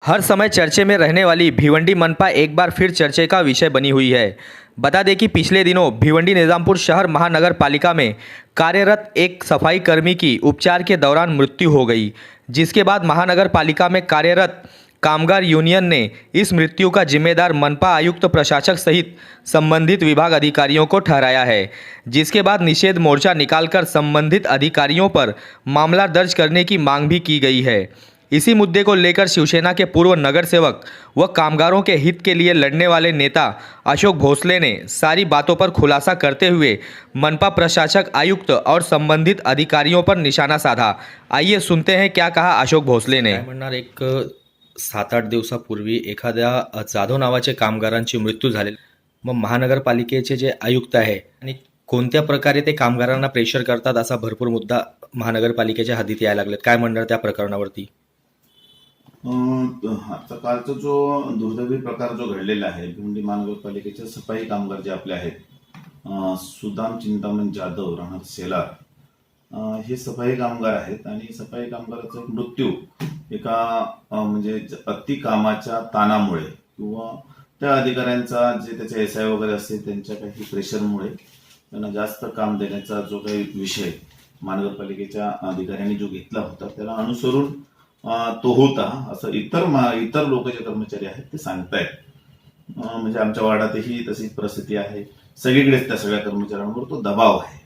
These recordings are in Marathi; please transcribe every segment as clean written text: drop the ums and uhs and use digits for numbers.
हर समय चर्चे में रहने वाली भिवंडी मनपा एक बार फिर चर्चे का विषय बनी हुई है। बता दें कि पिछले दिनों भिवंडी निजामपुर शहर महानगर पालिका में कार्यरत एक सफाई कर्मी की उपचार के दौरान मृत्यु हो गई, जिसके बाद महानगर पालिका में कार्यरत कामगार यूनियन ने इस मृत्यु का जिम्मेदार मनपा आयुक्त प्रशासक सहित संबंधित विभाग अधिकारियों को ठहराया है, जिसके बाद निषेध मोर्चा निकालकर संबंधित अधिकारियों पर मामला दर्ज करने की मांग भी की गई है। इसी मुद्दे को लेकर शिवसेना के पूर्व नगर सेवक व कामगारों के हित के लिए लड़ने वाले नेता अशोक भोसले ने सारी बातों पर खुलासा करते हुए मनपा प्रशासक आयुक्त और संबंधित अधिकारियों पर निशाना साधा। आइए सुनते हैं क्या कहा अशोक भोसले ने। म्हणणार एक 7-8 दिवसापूर्वी एखाद्या जाधव नावाच्या कामगारांची मृत्यू झाली, मग महानगरपालिकेचे जे आयुक्त आहे आणि कोणत्या प्रकारे ते कामगारांना प्रेशर करतात असा भरपूर मुद्दा महानगरपालिकेच्या हद्दीत यायला लागलेत। काय म्हणणार त्या प्रकरणावरती? आता कालचा जो दुर्दैवी प्रकार जो घडलेला आहे भिवंडी महानगरपालिकेचे सफाई कामगार जे आपले आहेत सुदाम चिंतामण जाधव राहणार सेलार, हे सफाई कामगार आहेत आणि सफाई कामगाराचा मृत्यू एका म्हणजे अति कामाच्या ताणामुळे किंवा त्या अधिकाऱ्यांचा जे त्याचे एसआय वगैरे असते त्यांच्या काही प्रेशरमुळे त्यांना जास्त काम देण्याचा जो काही विषय महानगरपालिकेच्या अधिकाऱ्यांनी जो घेतला होता त्याला अनुसरून तो होता असं इतर लोक जे कर्मचारी आहेत ते सांगतायत। म्हणजे आमच्या वार्डातही तशीच परिस्थिती आहे, सगळीकडेच त्या सगळ्या कर्मचाऱ्यांवर तो दबाव आहे।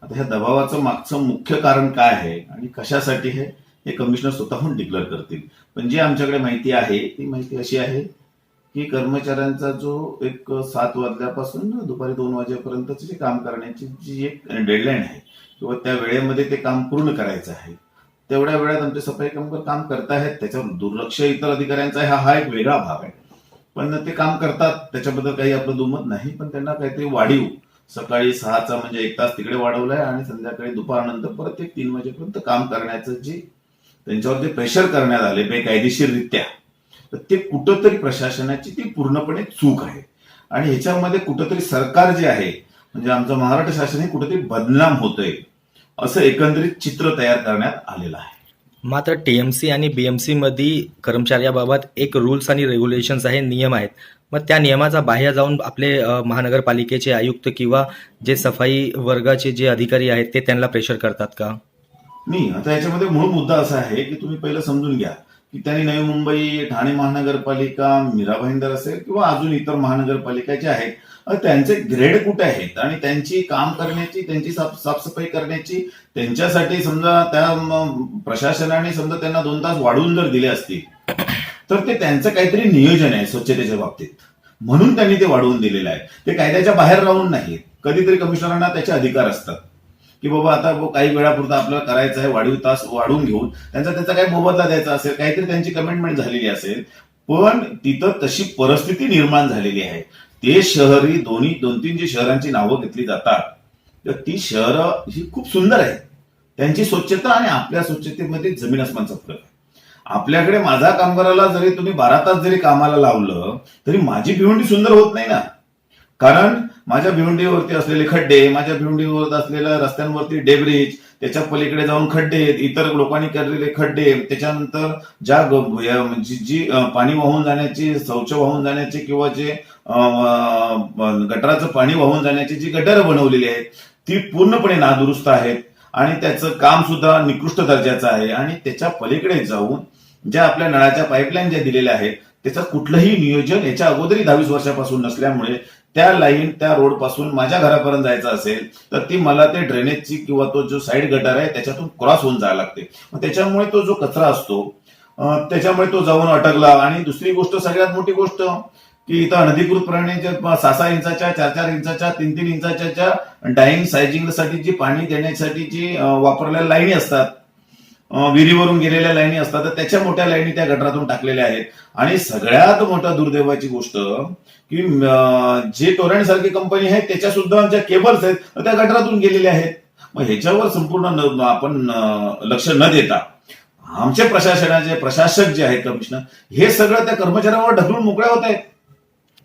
आता ह्या दबावाचं मागचं मुख्य कारण काय आहे आणि कशासाठी हे कमिशनर स्वतःहून डिक्लेअर करतील। पण जी आमच्याकडे माहिती आहे ती माहिती अशी आहे की कर्मचाऱ्यांचा जो एक 7 वाजल्यापासून दुपारी 2 वाजेपर्यंतचे जे काम करण्याची जी एक डेडलाईन आहे किंवा त्या वेळेमध्ये ते काम पूर्ण करायचं आहे, तेवढ्या वेळात आमचे सफाई कामगार काम करतायत। त्याच्यावर दुर्लक्ष इतर अधिकाऱ्यांचा आहे हा एक वेगळा भाग आहे, पण ते काम करतात त्याच्याबद्दल काही आपलं दुमत नाही। पण त्यांना काहीतरी वाढीव सकाळी 6चा म्हणजे 1 तास तिकडे वाढवलाय आणि संध्याकाळी दुपारनंतर परत 3 वाजेपर्यंत काम करण्याचं जे त्यांच्यावर जे प्रेशर करण्यात आले बेकायदेशीररित्या, तर ते कुठंतरी प्रशासनाची ती पूर्णपणे चूक आहे आणि ह्याच्यामध्ये कुठंतरी सरकार जे आहे म्हणजे आमचं महाराष्ट्र शासन हे कुठेतरी बदनाम होतंय असं एकंदरीत चित्र तयार करण्यात आलेलं आहे। मात्र टीएमसी आणि बीएमसी मध्ये कर्मचाऱ्याबाबत एक रूल्स आणि रेग्युलेशन्स आहे, नियम आहेत। मग त्या नियमाचा बाह्य जाऊन आपले महानगरपालिकेचे आयुक्त किंवा जे सफाई वर्गाचे जे अधिकारी आहेत ते त्यांना प्रेशर करतात का? नाही, आता याच्यामध्ये मूळ मुद्दा असा आहे की तुम्ही पहिलं समजून घ्या की त्यांनी नवी मुंबई, ठाणे महानगरपालिका, मीरा भाईंदर असेल किंवा अजून इतर महानगरपालिका जे आहेत त्यांचे ग्रेड कुठे आहेत आणि त्यांची काम करण्याची, त्यांची साफसफाई करण्याची त्यांच्यासाठी समजा त्या प्रशासनाने समजा त्यांना 2 तास वाढवून जर दिले असतील तर ते त्यांचं काहीतरी नियोजन आहे स्वच्छतेच्या बाबतीत, म्हणून त्यांनी ते वाढवून दिलेलं आहे। ते कायद्याच्या बाहेर राहून नाही। कधीतरी कमिशनरांना त्याचे अधिकार असतात की बाबा आता काही वेळापुरता आपल्याला करायचं आहे, वाढीव तास वाढवून घेऊन त्यांचा काही मोबदला द्यायचा असेल, काहीतरी त्यांची कमिटमेंट झालेली असेल, पण तिथं तशी परिस्थिती निर्माण झालेली आहे। ते शहरी 2-3 जी शहरांची नावं घेतली जातात तर ती शहरं ही खूप सुंदर आहेत, त्यांची स्वच्छता आणि आपल्या स्वच्छतेमध्ये जमीन आसमानचा फरक आहे। आपल्याकडे माझ्या कामगाराला जरी तुम्ही 12 तास जरी कामाला लावलं तरी माझी भिवंडी सुंदर होत नाही ना, कारण माझ्या भिवंडीवरती असलेले खड्डे, माझ्या भिवंडीवर असलेल्या रस्त्यांवरती डेब्रिज, त्याच्या पलीकडे जाऊन खड्डे, इतर लोकांनी केलेले खड्डे, त्याच्यानंतर ज्या जी पाणी वाहून जाण्याची, शौच वाहून जाण्याची किंवा जे गटाराचं पाणी वाहून जाण्याची जी गटारं बनवलेली आहेत ती पूर्णपणे नादुरुस्त आहेत आणि त्याचं काम सुद्धा निकृष्ट दर्जाचं आहे। आणि त्याच्या पलीकडे जाऊन ज्या आपल्या नळाच्या पाईपलाईन ज्या दिलेल्या आहेत त्याचं कुठलंही नियोजन याच्या अगोदरही 10-20 वर्षापासून नसल्यामुळे त्या लाईन, त्या रोड पासून माझ्या घरापर्यंत जायचं असेल तर ती मला ते ड्रेनेजची किंवा तो जो साईड गटार आहे त्याच्यातून क्रॉस होऊन जायला लागते। मग त्याच्यामुळे तो जो कचरा असतो त्याच्यामुळे तो जाऊन अटकला। आणि दुसरी गोष्ट, सगळ्यात मोठी गोष्ट की इथं अनधिकृतपणे 6-6 इंचाच्या, 4-4 इंचाच्या, 3-3 इंचाच्या डाईंग सायझिंगसाठी जी पाणी देण्यासाठी जी वापरलेल्या लाईनी असतात, विहिरीवरून गेलेल्या लाईनी असतात, तर त्याच्या मोठ्या लाईनी त्या गटारातून टाकलेल्या आहेत। आणि सगळ्यात मोठा दुर्दैवाची गोष्ट की जे टोरंट सारखी कंपनी आहे त्याच्या सुद्धा ज्या केबल्स आहेत त्या गटारातून गेलेल्या आहेत। मग ह्याच्यावर संपूर्ण आपण लक्ष न देता आमच्या प्रशासनाचे प्रशासक जे आहेत कमिशनर हे सगळं त्या कर्मचाऱ्यांवर ढकलून मोकळ्या होत आहेत,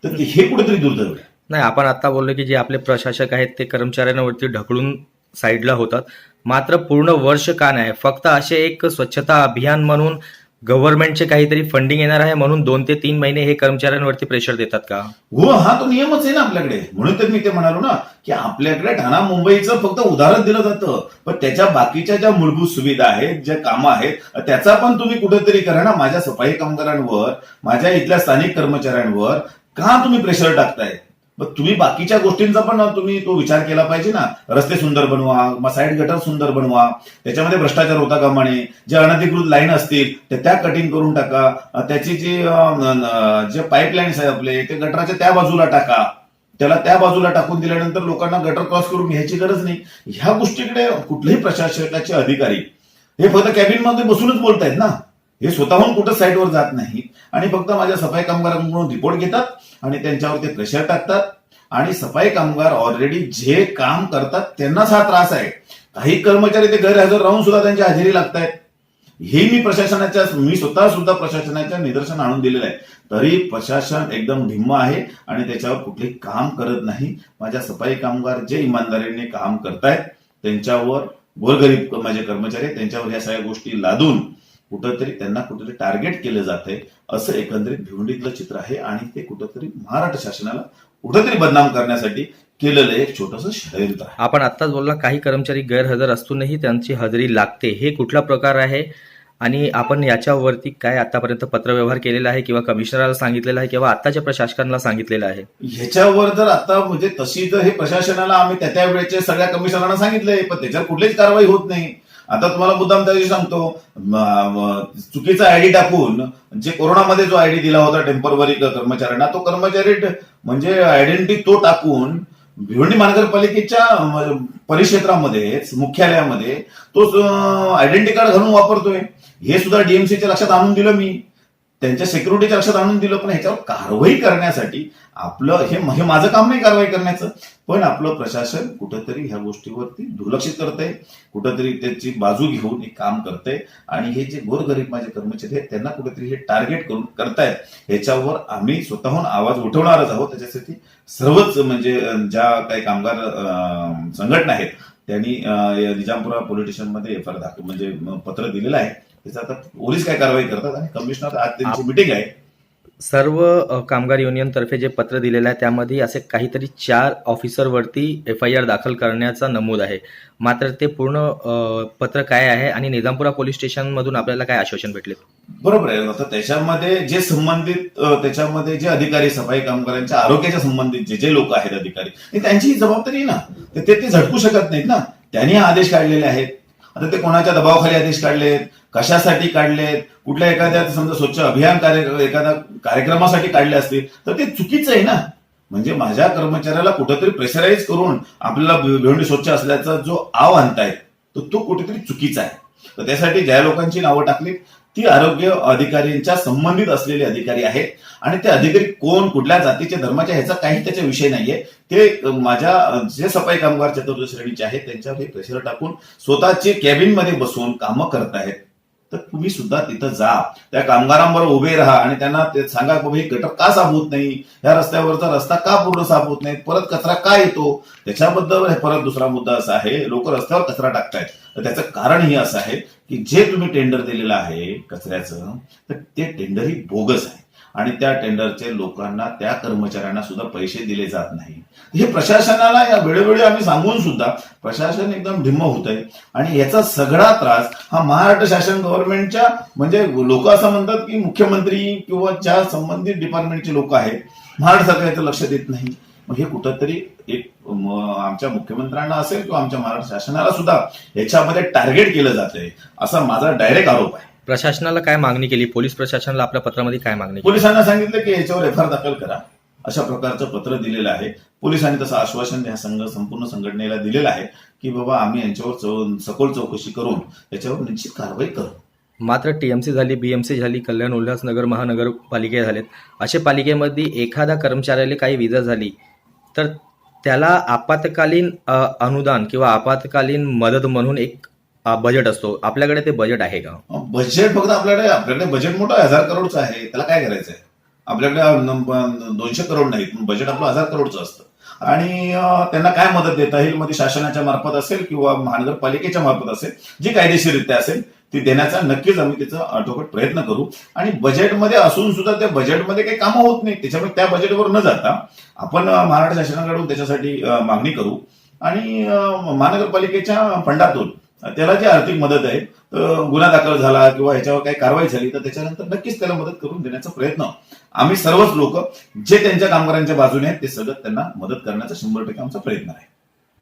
तर हे कुठेतरी दुर्दैव आहे। नाही, आपण आता बोललो की जे आपले प्रशासक आहेत ते कर्मचाऱ्यांवरती ढकलून साईडला होतात, मात्र पूर्ण वर्ष का नाही, फक्त असे एक स्वच्छता अभियान म्हणून गव्हर्नमेंटचे काहीतरी फंडिंग येणार आहे म्हणून 2 ते 3 महिने हे कर्मचाऱ्यांवरती प्रेशर देतात का? हो, हा तो नियमच आहे ना आपल्याकडे. म्हणून तर मी ते म्हणालो ना की आपल्याकडे ठाणा मुंबईचं फक्त उदाहरण दिलं जातं, पण त्याच्या बाकीच्या ज्या मूलभूत सुविधा आहेत, ज्या कामं आहेत, त्याचा पण तुम्ही कुठेतरी करा ना. माझ्या सफाई कामगारांवर, माझ्या इथल्या स्थानिक कर्मचाऱ्यांवर का तुम्ही प्रेशर टाकताय? मग तुम्ही बाकीच्या गोष्टींचा पण तुम्ही तो विचार केला पाहिजे ना. रस्ते सुंदर बनवा, मग साईड गटर सुंदर बनवा, त्याच्यामध्ये भ्रष्टाचार होता कामा नये. जे अनधिकृत लाईन असतील त्या कटिंग करून टाका. त्याची जे पाईपलाईन्स आहे आपले ते गटराच्या त्या बाजूला टाका. त्याला त्या बाजूला टाकून दिल्यानंतर लोकांना गटर क्रॉस करून घ्यायची गरज नाही. ह्या गोष्टीकडे कुठलेही प्रशासकाचे अधिकारी हे फक्त कॅबिनमध्ये बसूनच बोलतायत ना. हे स्वतःहून कुठं साईटवर जात नाही आणि फक्त माझ्या सफाई कामगारांकडून रिपोर्ट घेतात आणि त्यांच्यावर ते प्रेशर टाकतात. आणि सफाई कामगार ऑलरेडी जे काम करतात त्यांनाच हा त्रास आहे. काही कर्मचारी ते गैरहजर राहून सुद्धा त्यांची हजेरी लागतायत. हे मी स्वतः सुद्धा प्रशासनाच्या निदर्शन आणून दिलेलं आहे. तरी प्रशासन एकदम ढिम्म आहे आणि त्याच्यावर कुठलेही काम करत नाही. माझ्या सफाई कामगार जे इमानदारीने काम करतायत त्यांच्यावर, गोरगरीब माझे कर्मचारी त्यांच्यावर ह्या सगळ्या गोष्टी लादून त्यांना कुठेतरी टार्गेट केलं जातंय, असं एकंदरीत भिवंडीतलं चित्र आहे. आणि ते कुठेतरी महाराष्ट्र शासनाला कुठेतरी बदनाम करण्यासाठी केलेलं एक छोटंसं षडयंत्र आहे. आपण आत्ताच बोलला काही कर्मचारी गैरहजर असूनही त्यांची हजेरी लागते, हे कुठला प्रकार आहे? आणि आपण याच्यावरती काय आतापर्यंत पत्रव्यवहार केलेला आहे किंवा कमिशनरला सांगितलेला आहे किंवा आताच्या प्रशासकांना सांगितलेलं आहे? ह्याच्यावर जर आता म्हणजे तशी तर हे प्रशासनाला आम्ही त्या वेळेच्या सगळ्या कमिशनरांना सांगितलंय, पण त्याच्यावर कुठलीच कारवाई होत नाही. आता तुम्हाला मुद्दाम त्या दिवशी सांगतो, चुकीचा आयडी टाकून जे कोरोनामध्ये जो आयडी दिला होता टेम्पररी कर्मचाऱ्यांना, तो कर्मचारी म्हणजे आयडेंटिटी तो टाकून भिवंडी महानगरपालिकेच्या परिक्षेत्रामध्ये मुख्यालयामध्ये तो आयडेंटिटी कार्ड घालून वापरतोय. हे सुद्धा डीएमसीच्या लक्षात आणून दिलं मी, त्यांच्या सिक्युरिटीच्या लक्षात आणून दिलं. पण ह्याच्यावर कारवाई करण्यासाठी आपलं हे माझं काम नाही कारवाई करण्याचं, पण आपलं प्रशासन कुठंतरी ह्या गोष्टीवरती दुर्लक्षित करतंय, कुठंतरी त्याची बाजू घेऊन हे काम करतंय. आणि हे जे गोरगरीब माझे कर्मचारी आहेत त्यांना कुठेतरी हे टार्गेट करून करतायत. ह्याच्यावर आम्ही स्वतःहून आवाज उठवणारच आहोत. त्याच्यासाठी सर्वच म्हणजे ज्या काही कामगार संघटना आहेत त्यांनी निजामपुरा पोलीस स्टेशनमध्ये एफआयआर म्हणजे पत्र दिलेलं आहे. त्याचा आता पोलीस काय कारवाई करतात आणि कमिशनर आज त्यांची मिटिंग आहे. सर्व कामगार युनियन तर्फे जे पत्र दिलेलं आहे त्यामध्ये असे काहीतरी 4 ऑफिसरवरती एफआयआर दाखल करण्याचा नमूद आहे. मात्र ते पूर्ण पत्र काय आहे आणि निजामपुरा पोलीस स्टेशन मधून आपल्याला काय आश्वासन भेटले? बरोबर आहे. आता त्याच्यामध्ये जे संबंधित त्याच्यामध्ये जे अधिकारी सफाई कामगारांच्या आरोग्याच्या संबंधित जे लोक आहेत अधिकारी, त्यांची जबाबदारी ना, ते झटकू शकत नाहीत ना. त्यांनी आदेश काढलेले आहेत. आता ते कोणाच्या दबावाखाली आदेश काढलेत, कशासाठी काढलेत, कुठल्या एखाद्या समजा स्वच्छ अभियान एखाद्या कार्यक्रमासाठी काढले असतील तर ते चुकीचं आहे ना. म्हणजे माझ्या कर्मचाऱ्याला कुठेतरी प्रेशराईज करून आपल्याला भिवंडी स्वच्छ असल्याचा जो आव आणतायत तो कुठेतरी चुकीचा आहे. तर त्यासाठी ज्या लोकांची नावं टाकली ती आरोग्य अधिकाऱ्यांच्या संबंधित असलेले अधिकारी आहेत. आणि ते अधिकारी कोण, कुठल्या जातीचे, धर्माचे, ह्याचा काही त्याचा विषय नाहीये. ते माझ्या जे सफाई कामगार चतुर्थ श्रेणीचे आहेत त्यांच्यावर हे प्रेशर टाकून स्वतःचे कॅबिनमध्ये बसून कामं करतायत. तर तुम्ही सुद्धा तिथं जा, त्या कामगारांबरोबर उभे राहा आणि त्यांना ते सांगा बाबा हे गटर का साफ होत नाही, या रस्त्यावरचा रस्ता का पूर्ण साफ होत नाही, परत कचरा का येतो. त्याच्याबद्दल परत दुसरा मुद्दा असा आहे, लोक रस्त्यावर कचरा टाकतायत. तर त्याचं कारणही असं आहे की जे तुम्ही टेंडर दिलेलं आहे कचऱ्याचं, तर ते टेंडरही बोगस आहे आणि त्या टेंडरचे लोकांना, त्या कर्मचाऱ्यांना सुद्धा पैसे दिले जात नाही. हे प्रशासनाला या वेळोवेळी आम्ही सांगून सुद्धा प्रशासन एकदम ढिम्म होत आहे. आणि याचा सगळा त्रास हा महाराष्ट्र शासन गव्हर्नमेंटच्या म्हणजे लोक असं म्हणतात की मुख्यमंत्री किंवा ज्या संबंधित डिपार्टमेंटचे लोक आहेत महाराष्ट्र सरकारचं लक्ष देत नाही. मग हे कुठंतरी एक आमच्या मुख्यमंत्र्यांना असेल किंवा आमच्या महाराष्ट्र शासनाला सुद्धा याच्यामध्ये टार्गेट केलं जातंय असा माझा डायरेक्ट आरोप आहे. प्रशासनाला काय मागणी केली? पोलीस प्रशासनाला आपल्या पत्रामध्ये काय मागणी केली? पोलिसांना सांगितलं की याच्यावर एफआयआर दाखल करा, अशा प्रकारचं पत्र दिलेलं आहे. पोलिसांनी तसं आश्वासन ह्या संपूर्ण संघटनेला दिलेलं आहे की बाबा आम्ही यांच्यावर सखोल चौकशी करून याच्यावर निश्चित कारवाई करू. मात्र टीएमसी झाली, बीएमसी झाली, कल्याण उल्हासनगर महानगरपालिका झालेत, अशा पालिकेमध्ये एखादा कर्मचाऱ्याला काही विजा झाली तर त्याला आपत्कालीन अनुदान किंवा आपत्कालीन मदत म्हणून एक बजेट असतो. आपल्याकडे ते बजेट आहे का? बजेट फक्त आपल्याकडे बजेट मोठं 1000 करोडचं आहे. त्याला काय करायचं आहे? आपल्याकडे 200 करोड नाहीत, बजेट आपलं 1000 करोडचं असतं. आणि त्यांना काय मदत देता येईल मध्ये शासनाच्या मार्फत असेल किंवा महानगरपालिकेच्या मार्फत असेल, जी कायदेशीररित्या असेल ती देण्याचा नक्कीच आम्ही त्याचा आटोकाट प्रयत्न करू. आणि बजेटमध्ये असून सुद्धा त्या बजेटमध्ये काही कामं होत नाही, त्याच्यामुळे त्या बजेटवर न जाता आपण महाराष्ट्र शासनाकडून त्याच्यासाठी मागणी करू आणि महानगरपालिकेच्या फंडातून त्याला जी आर्थिक मदत आहे, गुन्हा दाखल झाला किंवा ह्याच्यावर काही कारवाई झाली तर त्याच्यानंतर नक्कीच त्याला मदत करून देण्याचा प्रयत्न आम्ही सर्वच लोक जे त्यांच्या कामगारांच्या बाजूने आहेत ते सगळं त्यांना मदत करण्याचा 100% आमचा प्रयत्न आहे.